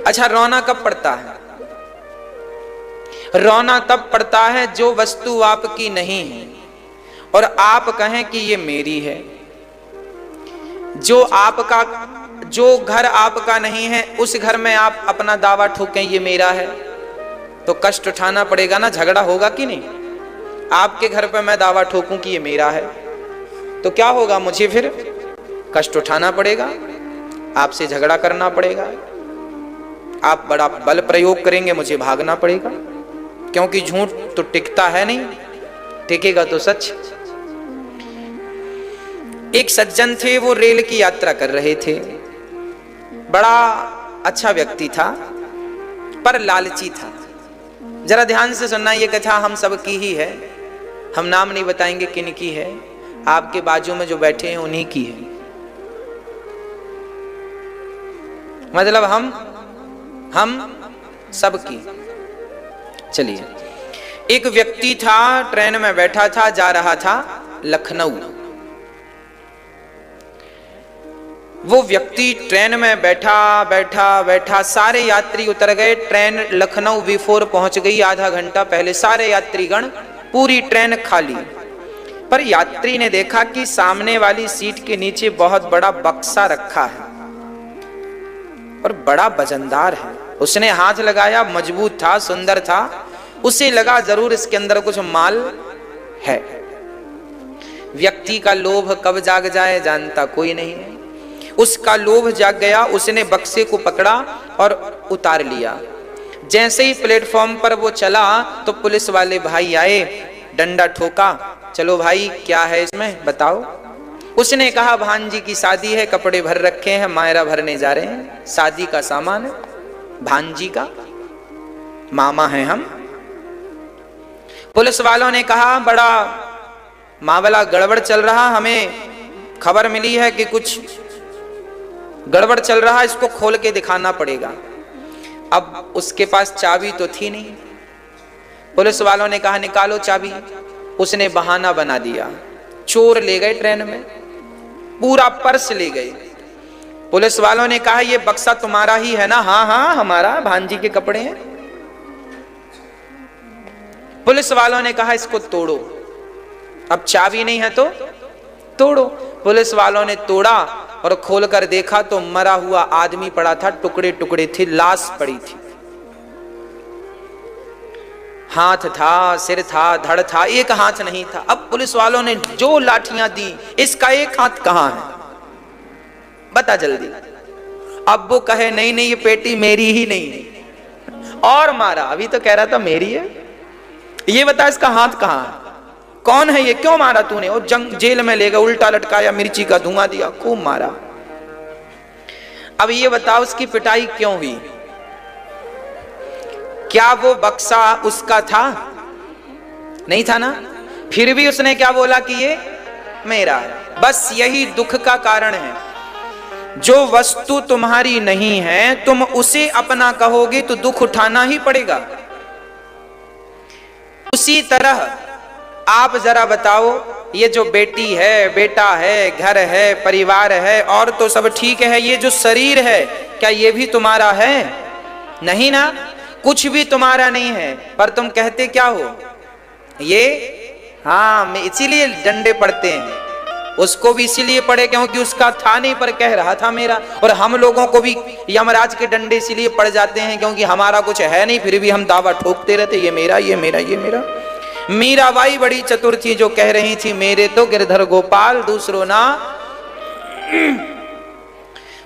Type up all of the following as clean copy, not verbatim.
अच्छा, रोना कब पड़ता है? रोना तब पड़ता है जो वस्तु आपकी नहीं है और आप कहें कि ये मेरी है। जो घर आपका नहीं है उस घर में आप अपना दावा ठोकें ये मेरा है, तो कष्ट उठाना पड़ेगा ना, झगड़ा होगा कि नहीं? आपके घर पर मैं दावा ठोकूं कि ये मेरा है तो क्या होगा? मुझे फिर कष्ट उठाना पड़ेगा, आपसे झगड़ा करना पड़ेगा, आप बड़ा बल प्रयोग करेंगे, मुझे भागना पड़ेगा, क्योंकि झूठ तो टिकता है नहीं, टिकेगा तो सच। एक सज्जन थे, वो रेल की यात्रा कर रहे थे। बड़ा अच्छा व्यक्ति था पर लालची था। जरा ध्यान से सुनना, ये कथा हम सब की ही है, हम नाम नहीं बताएंगे किन की है, आपके बाजू में जो बैठे हैं उन्हीं की है। मतलब हम सब की। चलिए, एक व्यक्ति था, ट्रेन में बैठा था, जा रहा था लखनऊ। वो व्यक्ति ट्रेन में बैठा, सारे यात्री उतर गए, ट्रेन लखनऊ बिफोर पहुंच गई, आधा घंटा पहले सारे यात्रीगण, पूरी ट्रेन खाली। पर यात्री ने देखा कि सामने वाली सीट के नीचे बहुत बड़ा बक्सा रखा है और बड़ा वजनदार है। उसने हाथ लगाया, मजबूत था, सुंदर था, उसे लगा जरूर इसके अंदर कुछ माल है। व्यक्ति का लोभ कब जाग जाए जानता कोई नहीं है। उसका लोभ जाग गया, उसने बक्से को पकड़ा और उतार लिया। जैसे ही प्लेटफॉर्म पर वो चला तो पुलिस वाले भाई आए, डंडा ठोका, चलो भाई क्या है इसमें बताओ। उसने कहा भांजी की शादी है, कपड़े भर रखे हैं, मायरा भरने जा रहे हैं, शादी का सामान है, भांजी का, मामा हैं हम। पुलिस वालों ने कहा बड़ा मामला गड़बड़ चल रहा, हमें खबर मिली है कि कुछ गड़बड़ चल रहा, इसको खोल के दिखाना पड़ेगा। अब उसके पास चाबी तो थी नहीं। पुलिस वालों ने कहा निकालो चाबी। उसने बहाना बना दिया, चोर ले गए ट्रेन में, पूरा पर्स ले गए। पुलिस वालों ने कहा ये बक्सा तुम्हारा ही है ना? हाँ हाँ हमारा, भांजी के कपड़े हैं। पुलिस वालों ने कहा इसको तोड़ो। अब चाबी नहीं है तो तोड़ो। पुलिस वालों ने तोड़ा और खोलकर देखा तो मरा हुआ आदमी पड़ा था, टुकड़े टुकड़े थे, लाश पड़ी थी। हाथ था, सिर था, धड़ था, एक हाथ नहीं था। अब पुलिस वालों ने जो लाठियां दी, इसका एक हाथ कहां है बता जल्दी। अब वो कहे नहीं नहीं ये पेटी मेरी ही नहीं है, और मारा। अभी तो कह रहा था मेरी है, ये बता इसका हाथ कहां है, कौन है ये, क्यों मारा तूने? और जेल में ले गया, उल्टा लटकाया, मिर्ची का धुआं दिया, खूब मारा। अब ये बताओ उसकी पिटाई क्यों हुई? क्या वो बक्सा उसका था? नहीं था ना। फिर भी उसने क्या बोला कि ये मेरा है। बस यही दुख का कारण है। जो वस्तु तुम्हारी नहीं है तुम उसे अपना कहोगे तो दुख उठाना ही पड़ेगा। उसी तरह आप जरा बताओ, ये जो बेटी है, बेटा है, घर है, परिवार है, और तो सब ठीक है, ये जो शरीर है क्या ये भी तुम्हारा है? नहीं ना, कुछ भी तुम्हारा नहीं है। पर तुम कहते क्या हो? ये हाँ, इसीलिए डंडे पड़ते हैं। उसको भी इसीलिए पड़े क्योंकि उसका था नहीं पर कह रहा था मेरा। और हम लोगों को भी यमराज के डंडे इसीलिए पड़ जाते हैं क्योंकि हमारा कुछ है नहीं, फिर भी हम दावा ठोकते रहते ये मेरा, ये मेरा, ये मेरा। मीराबाई बड़ी चतुर थी जो कह रही थी मेरे तो गिरधर गोपाल दूसरों ना।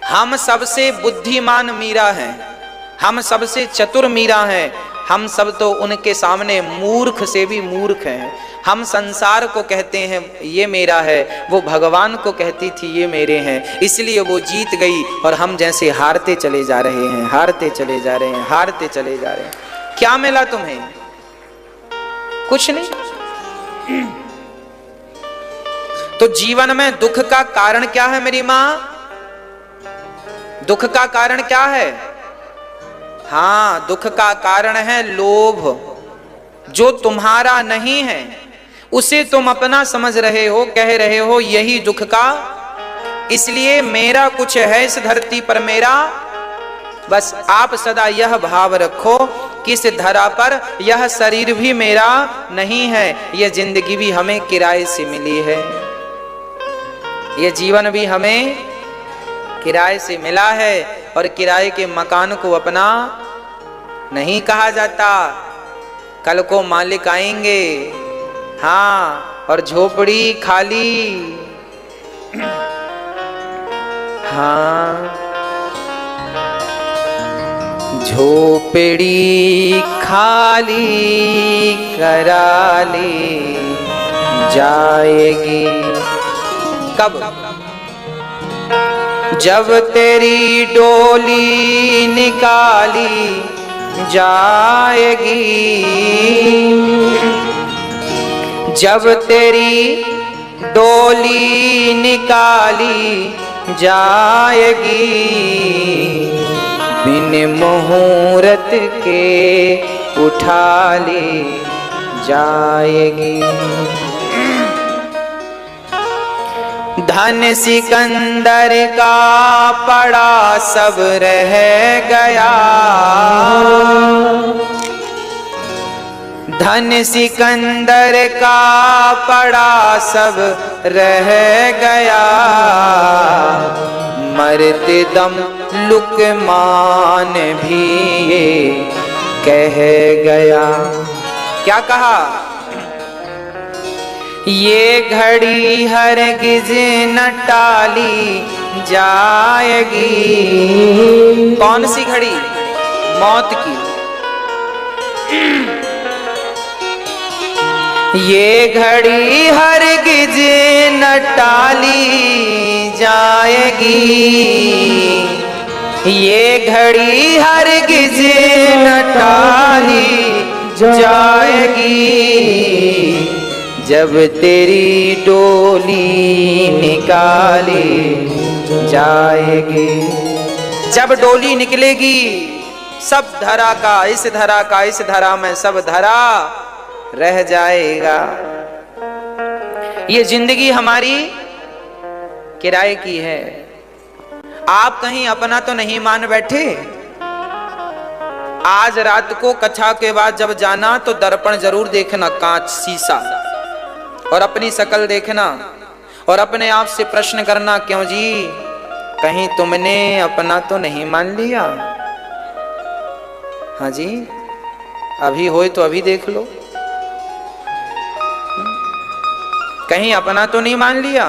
हम सबसे बुद्धिमान मीरा हैं, हम सबसे चतुर मीरा हैं, हम सब तो उनके सामने मूर्ख से भी मूर्ख हैं। हम संसार को कहते हैं ये मेरा है, वो भगवान को कहती थी ये मेरे हैं, इसलिए वो जीत गई और हम जैसे हारते चले जा रहे हैं, हारते चले जा रहे हैं, हारते चले जा रहे हैं। क्या मिला तुम्हें? कुछ नहीं। तो जीवन में दुख का कारण क्या है मेरी मां? दुख का कारण क्या है? हाँ, दुख का कारण है लोभ। जो तुम्हारा नहीं है उसे तुम अपना समझ रहे हो, कह रहे हो, यही दुख का। इसलिए मेरा कुछ है इस धरती पर, मेरा बस आप सदा यह भाव रखो कि इस धरा पर यह शरीर भी मेरा नहीं है, यह जिंदगी भी हमें किराए से मिली है, यह जीवन भी हमें किराए से मिला है। और किराए के मकान को अपना नहीं कहा जाता, कल को मालिक आएंगे, हाँ, और झोपड़ी खाली, हाँ, झोपड़ी खाली करा ली जाएगी। कब? जब तेरी डोली निकाली जाएगी, जब तेरी डोली निकाली जाएगी, बिन मुहूर्त के उठा ली जाएगी। धन सिकंदर का पड़ा सब रह गया, धन सिकंदर का पड़ा सब रह गया, मरते दम लुकमान भी ये कह गया। क्या कहा? ये घड़ी हरगिज न टाली जाएगी। कौन सी घड़ी? मौत की। ये घड़ी हरगिज न टाली जाएगी, ये घड़ी हरगिज न टाली जाएगी, जब तेरी डोली निकाली जाएगी। जब डोली निकलेगी, सब धरा का, इस धरा का, इस धरा में सब धरा रह जाएगा। ये जिंदगी हमारी किराए की है। आप कहीं अपना तो नहीं मान बैठे? आज रात को कथा के बाद जब जाना तो दर्पण जरूर देखना, कांच शीशा, और अपनी शक्ल देखना और अपने आप से प्रश्न करना, क्यों जी कहीं तुमने अपना तो नहीं मान लिया? हाँ जी, अभी होए तो अभी देख लो, कहीं अपना तो नहीं मान लिया।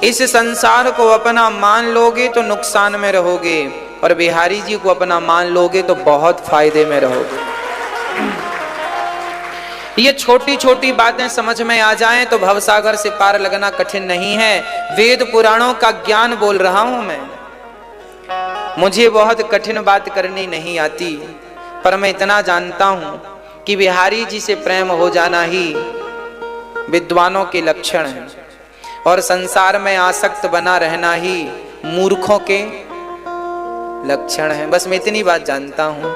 इस संसार को अपना मान लोगे तो नुकसान में रहोगे, और बिहारी जी को अपना मान लोगे तो बहुत फायदे में रहोगे। ये छोटी छोटी बातें समझ में आ जाएं तो भवसागर से पार लगना कठिन नहीं है। वेद पुराणों का ज्ञान बोल रहा हूं मैं। मुझे बहुत कठिन बात करनी नहीं आती, पर मैं इतना जानता हूं कि बिहारी जी से प्रेम हो जाना ही विद्वानों के लक्षण है, और संसार में आसक्त बना रहना ही मूर्खों के लक्षण है। बस मैं इतनी बात जानता हूं।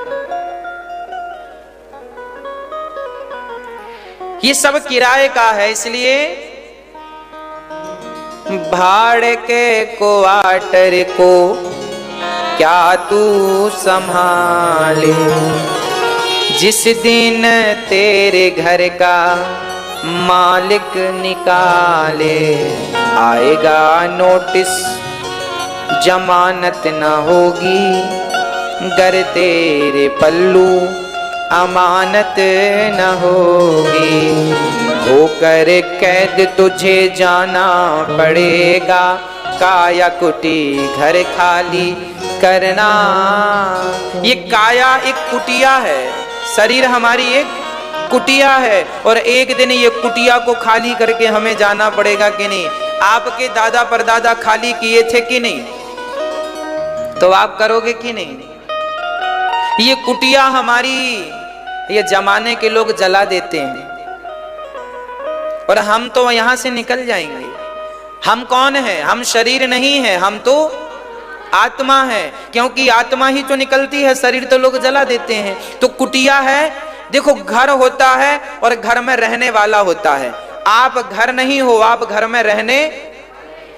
ये सब किराए का है, इसलिए भाड़ के क्वार्टर को क्या तू संभाले, जिस दिन तेरे घर का मालिक निकाले, आएगा नोटिस जमानत न होगी, गर तेरे पल्लू अमानत न होगी, होकर कैद तुझे जाना पड़ेगा, काया कुटी घर खाली करना। ये काया एक कुटिया है, शरीर हमारी एक कुटिया है, और एक दिन ये कुटिया को खाली करके हमें जाना पड़ेगा कि नहीं? आपके दादा परदादा खाली किए थे कि नहीं? तो आप करोगे कि नहीं? ये कुटिया हमारी, ये जमाने के लोग जला देते हैं, और हम तो यहां से निकल जाएंगे। हम कौन है? हम शरीर नहीं है, हम तो आत्मा है, क्योंकि आत्मा ही तो निकलती है, शरीर तो लोग जला देते हैं। तो कुटिया है। देखो, घर होता है और घर में रहने वाला होता है। आप घर नहीं हो, आप घर में रहने,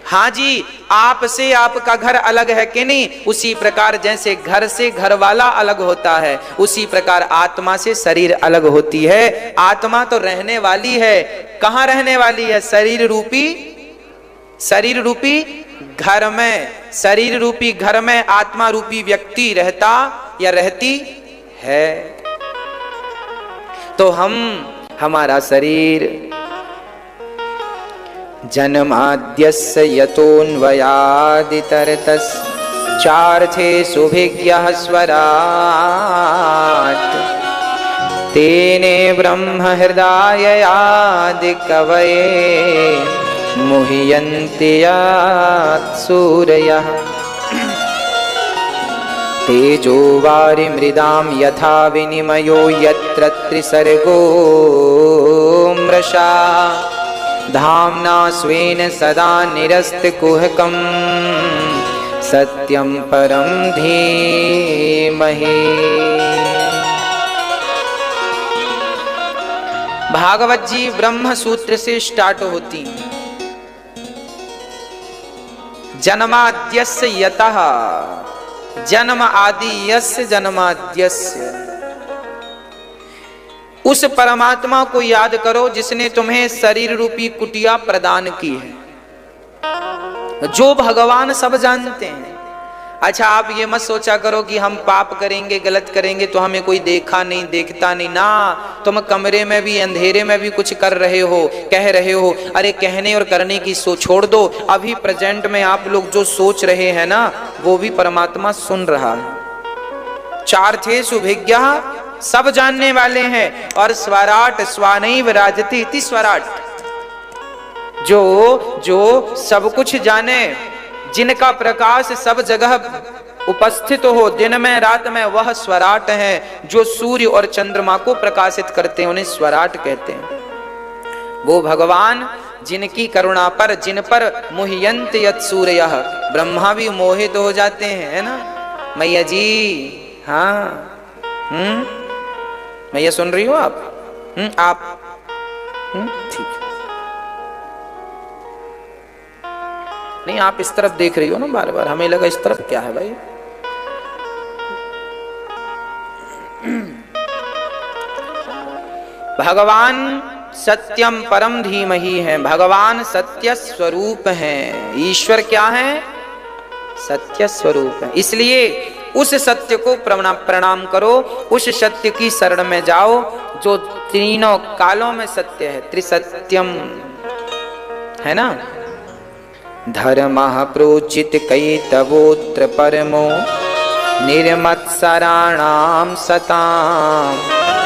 हाँ जी, आपसे आपका घर अलग है कि नहीं? उसी प्रकार जैसे घर से घर वाला अलग होता है, उसी प्रकार आत्मा से शरीर अलग होती है। आत्मा तो रहने वाली है, कहाँ रहने वाली है? शरीर रूपी घर में। शरीर रूपी घर में आत्मा रूपी व्यक्ति रहता या रहती है। तो हमारा शरीर जन्माद्यस्य यतोऽन्वयादितरतश्चार्थेषु स्वराट् तेने ब्रह्म हृदयादिकवये मुह्यन्ति सूरयः तेजो वारिमृदां यथा विनिमयो यत्र त्रिसर्गो मृषा धाम्ना स्वेन सदा निरस्तकुहकं सत्यं परं धीमहि। भागवत जी ब्रह्म सूत्र से स्टार्ट होती। जन्माद्यस्य यतः, जन्म आदि यस्य जन्माद्यस्य, उस परमात्मा को याद करो जिसने तुम्हें शरीर रूपी कुटिया प्रदान की है, जो भगवान सब जानते हैं। अच्छा, आप ये मत सोचा करो कि हम पाप करेंगे, गलत करेंगे तो हमें कोई देखा नहीं, देखता नहीं ना। तुम कमरे में भी अंधेरे में भी कुछ कर रहे हो, कह रहे हो, अरे कहने और करने की छोड़ दो। अभी प्रेजेंट में आप लोग जो सोच रहे हैं ना, वो भी परमात्मा सुन रहा है। चार्थेषु भिज्ञः, सब जानने वाले हैं। और स्वराट स्वानैव राजति इति स्वराट, जो सब कुछ जाने, जिनका प्रकाश सब जगह उपस्थित हो, दिन में रात में, वह स्वराट है। जो सूर्य और चंद्रमा को प्रकाशित करते हैं उन्हें स्वराट कहते हैं। वो भगवान जिनकी करुणा पर, जिन पर मुह्यन्त यत् सूरयः, ब्रह्मा भी मोहित हो जाते हैं, है ना मैया जी? हाँ, मैया सुन रही हो आप? आप ठीक है। नहीं, आप इस तरफ देख रही हो ना बार बार, हमें लगा इस तरफ क्या है भाई। भगवान सत्यम परम धीमहि है, भगवान सत्य स्वरूप हैं। ईश्वर क्या है? सत्य स्वरूप है। इसलिए उस सत्य को प्रणाम करो, उस सत्य की शरण में जाओ जो तीनों कालों में सत्य है, त्रिसत्यम है ना। धर्मः प्रोचित कैतवोऽत्र परमो निर्मत्सराणां सतां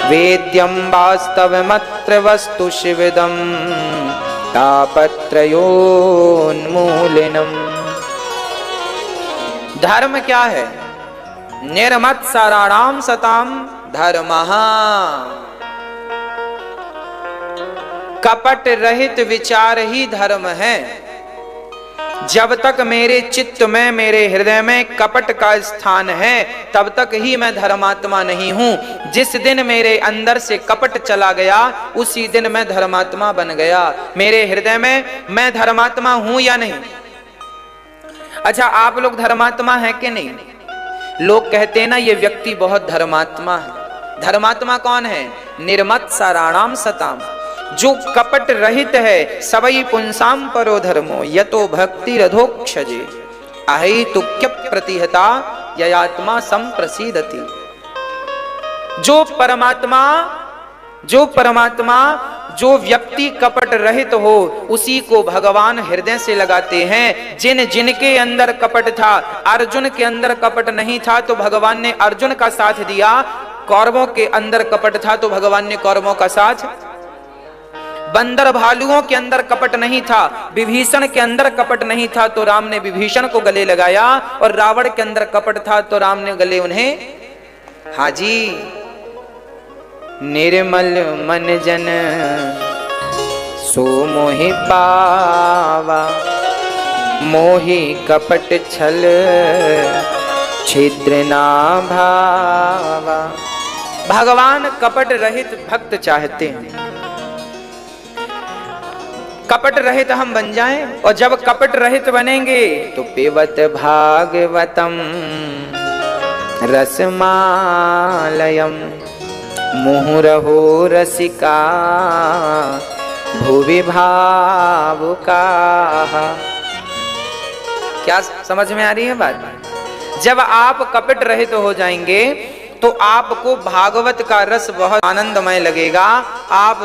वेद्यं वास्तवमत्र वस्तु शिवदं तापत्रयोन्मूलनम्। धर्म क्या है? निर्मत्सराणां सतां धर्मः, कपट रहित विचार ही धर्म है। जब तक मेरे चित्त में, मेरे हृदय में कपट का स्थान है, तब तक ही मैं धर्मात्मा नहीं हूं। जिस दिन मेरे अंदर से कपट चला गया, उसी दिन मैं धर्मात्मा बन गया। मेरे हृदय में मैं धर्मात्मा हूं या नहीं? अच्छा, आप लोग धर्मात्मा है कि नहीं? लोग कहते हैं ना, ये व्यक्ति बहुत धर्मात्मा है। धर्मात्मा कौन है? निर्मत्सराणां सताम, जो कपट रहित है। सबई पुंसाम परो धर्मो यतो भक्ति रधोक्षजे अहेतुक्य प्रतिहता ययात्मा संप्रसीदति। जो परमात्मा जो व्यक्ति कपट रहित हो, उसी को भगवान हृदय से लगाते हैं। जिनके अंदर कपट था, अर्जुन के अंदर कपट नहीं था तो भगवान ने अर्जुन का साथ दिया। कौरवों के अंदर कपट था तो भगवान ने कौरवों का साथ। बंदर भालुओं के अंदर कपट नहीं था, विभीषण के अंदर कपट नहीं था तो राम ने विभीषण को गले लगाया। और रावण के अंदर कपट था तो राम ने गले उन्हें। हाजी, निर्मल मन जन सो मोहि पावा, मोहि कपट छल छिद्र ना भावा। भगवान कपट रहित भक्त चाहते हैं। कपट रहित हम बन जाएं, और जब कपट रहित बनेंगे तो पिबत भागवतम रसमालयम मुहुरहो रसिका भुवि भावुका। क्या समझ में आ रही है बात? जब आप कपट रहित हो जाएंगे तो आपको भागवत का रस बहुत आनंदमय लगेगा। आप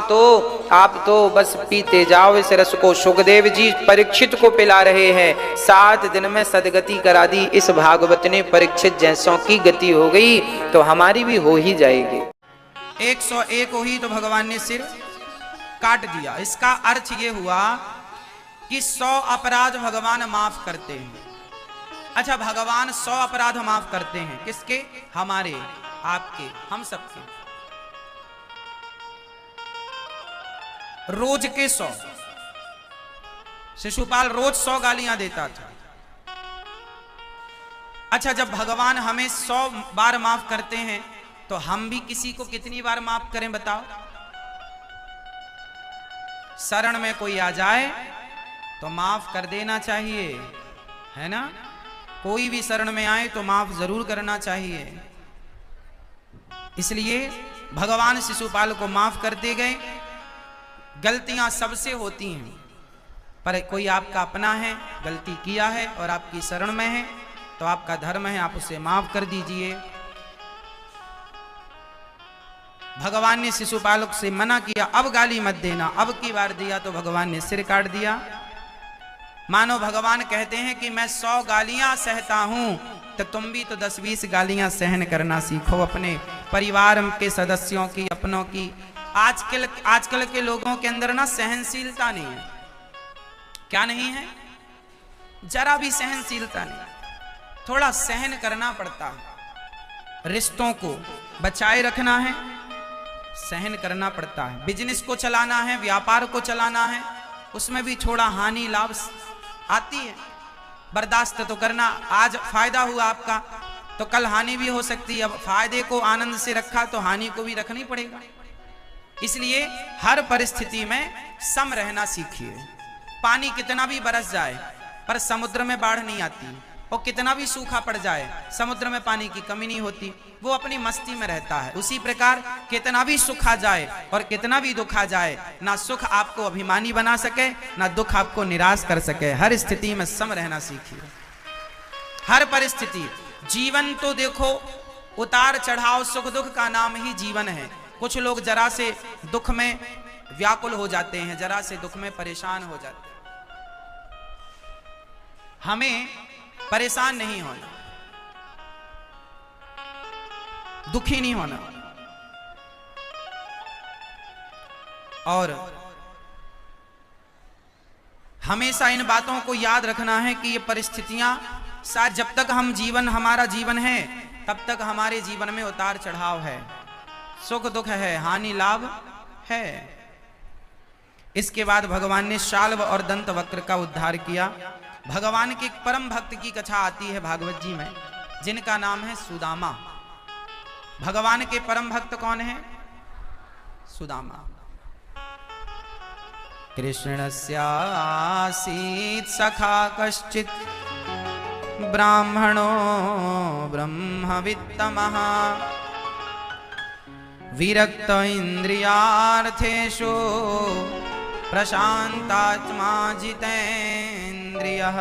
तो बस पीते जाओ इस रस को। सुखदेव जी परीक्षित को पिला रहे हैं, 7 दिन में सदगति करा दी इस भागवत ने। परीक्षित जैसों की गति हो गई तो हमारी भी हो ही जाएगी। 101 हुई तो भगवान ने सिर काट दिया। इसका अर्थ ये हुआ कि 100 अपराध भगवान माफ करते हैं। अच्छा, भगवान 100 अपराध माफ करते हैं, किसके? हमारे, आपके, हम सबके। रोज के 100। शिशुपाल रोज 100 गालियां देता था। अच्छा, जब भगवान हमें 100 बार माफ करते हैं तो हम भी किसी को कितनी बार माफ करें बताओ? शरण में कोई आ जाए तो माफ कर देना चाहिए, है ना? कोई भी शरण में आए तो माफ जरूर करना चाहिए। इसलिए भगवान शिशुपाल को माफ करते गए। गलतियां सबसे होती हैं, पर कोई आपका अपना है, गलती किया है और आपकी शरण में है तो आपका धर्म है, आप उसे माफ कर दीजिए। भगवान ने शिशुपाल से मना किया, अब गाली मत देना। अब की बार दिया तो भगवान ने सिर काट दिया। मानो भगवान कहते हैं कि मैं 100 गालियां सहता हूं तो तुम भी तो 10-20 गालियां सहन करना सीखो, अपने परिवार के सदस्यों की, अपनों की। आजकल के लोगों के अंदर ना सहनशीलता नहीं है। क्या नहीं है? जरा भी सहनशीलता नहीं। थोड़ा सहन करना पड़ता है। रिश्तों को बचाए रखना है, सहन करना पड़ता है। बिजनेस को चलाना है, व्यापार को चलाना है, उसमें भी थोड़ा हानि लाभ आती है, बर्दाश्त तो करना। आज फायदा हुआ आपका तो कल हानि भी हो सकती है। अब फायदे को आनंद से रखा तो हानि को भी रखनी पड़ेगा। इसलिए हर परिस्थिति में सम रहना सीखिए। पानी कितना भी बरस जाए पर समुद्र में बाढ़ नहीं आती, और कितना भी सूखा पड़ जाए समुद्र में पानी की कमी नहीं होती, वो अपनी मस्ती में रहता है। उसी प्रकार कितना भी सुख आ जाए और कितना भी दुख आ जाए, ना सुख आपको अभिमानी बना सके, ना दुख आपको निराश कर सके। हर स्थिति में सम रहना सीखिए। हर परिस्थिति, जीवन तो देखो उतार चढ़ाव, सुख दुख का नाम ही जीवन है। कुछ लोग जरा से दुख में व्याकुल हो जाते हैं, जरा से दुख में परेशान हो जाते हैं। हमें परेशान नहीं होना, दुखी नहीं होना, और हमेशा इन बातों को याद रखना है कि ये परिस्थितियां शायद जब तक हमारा जीवन है तब तक हमारे जीवन में उतार चढ़ाव है, सुख दुख है, हानि लाभ है। इसके बाद भगवान ने शाल्व और दंत वक्र का उद्धार किया। भगवान के परम भक्त की कथा आती है भागवत जी में, जिनका नाम है सुदामा। भगवान के परम भक्त कौन है? सुदामा। कृष्णस्यासीत् सखा कश्चित् ब्राह्मणो ब्रह्मवित्तमः विरक्त इंद्रियार्थेषु प्रशांतात्मा जितेन्द्रियः।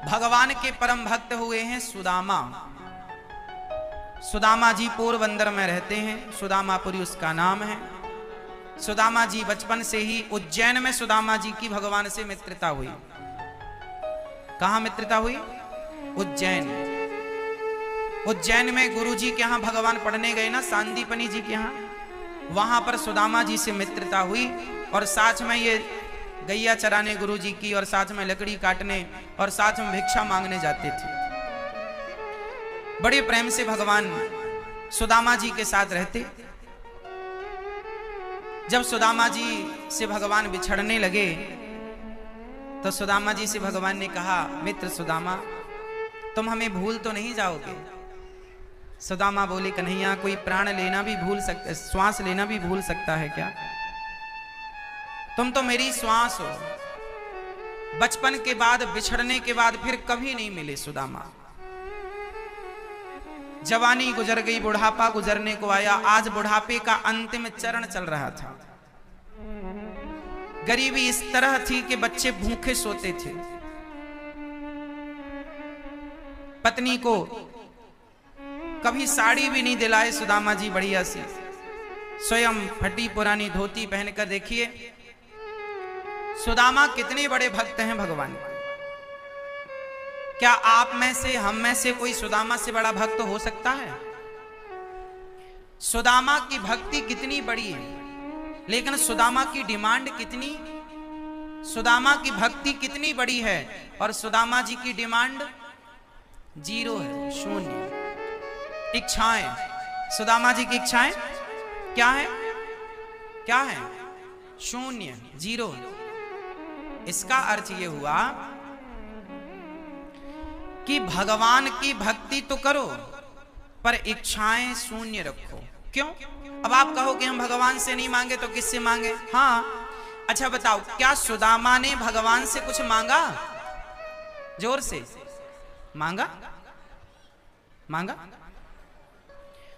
भगवान के परम भक्त हुए हैं सुदामा। सुदामा जी पोरबंदर में रहते हैं, सुदामापुरी उसका नाम है। सुदामा जी बचपन से ही उज्जैन में सुदामा जी की भगवान से मित्रता हुई। कहां मित्रता हुई? उज्जैन। उज्जैन में गुरुजी के यहां भगवान पढ़ने गए ना, सांदीपनी जी के यहां, वहां पर सुदामा जी से मित्रता हुई। और साथ में ये गैया चराने गुरुजी की, और साथ में लकड़ी काटने, और साथ में भिक्षा मांगने जाते थे। बड़े प्रेम से भगवान सुदामा जी के साथ रहते। जब सुदामा जी से भगवान बिछड़ने लगे तो सुदामा जी से भगवान ने कहा, मित्र सुदामा, तुम हमें भूल तो नहीं जाओगे? सुदामा बोले, कन्हैया, कोई प्राण लेना भी भूल सकता, श्वास लेना भी भूल सकता है क्या? तुम तो मेरी श्वास हो। बचपन के बाद, बिछड़ने के बाद फिर कभी नहीं मिले सुदामा। जवानी गुजर गई, बुढ़ापा गुजरने को आया। आज बुढ़ापे का अंतिम चरण चल रहा था। गरीबी इस तरह थी कि बच्चे भूखे सोते थे। पत्नी को कभी साड़ी भी नहीं दिलाए सुदामा जी बढ़िया सी, स्वयं फटी पुरानी धोती पहनकर। देखिए सुदामा कितने बड़े भक्त हैं भगवान। क्या आप में से, हम में से कोई सुदामा से बड़ा भक्त हो सकता है? सुदामा की भक्ति कितनी बड़ी है, लेकिन सुदामा की डिमांड कितनी, सुदामा की भक्ति कितनी बड़ी है और सुदामा जी की डिमांड 0 है, 0। इच्छाएं, सुदामा जी की इच्छाएं क्या है? क्या है? 0, 0। इसका अर्थ यह हुआ कि भगवान की भक्ति तो करो पर इच्छाएं 0 रखो। क्यों? अब आप कहो कि हम भगवान से नहीं मांगे तो किससे मांगे? हाँ, अच्छा बताओ, क्या सुदामा ने भगवान से कुछ मांगा? जोर से मांगा? मांगा?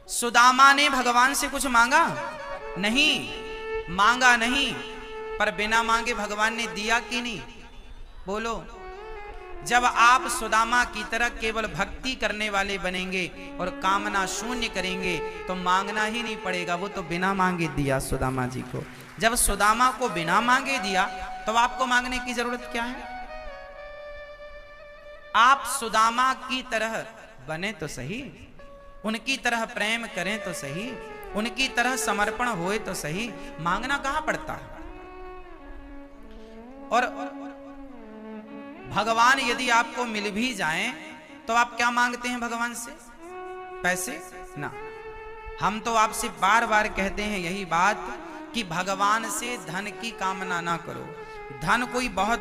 सुदामा ने भगवान से कुछ मांगा? नहीं, मांगा नहीं। पर बिना मांगे भगवान ने दिया कि नहीं? बोलो। जब आप सुदामा की तरह केवल भक्ति करने वाले बनेंगे और कामना 0 करेंगे तो मांगना ही नहीं पड़ेगा। वो तो बिना मांगे दिया सुदामा जी को। जब सुदामा को बिना मांगे दिया तो आपको मांगने की जरूरत क्या है? आप सुदामा की तरह बने तो सही, उनकी तरह प्रेम करें तो सही, उनकी तरह समर्पण होए तो सही। मांगना कहां पड़ता है? और भगवान यदि आपको मिल भी जाएं तो आप क्या मांगते हैं भगवान से? पैसे ना। हम तो आपसे बार बार कहते हैं यही बात कि भगवान से धन की कामना ना करो। धन कोई बहुत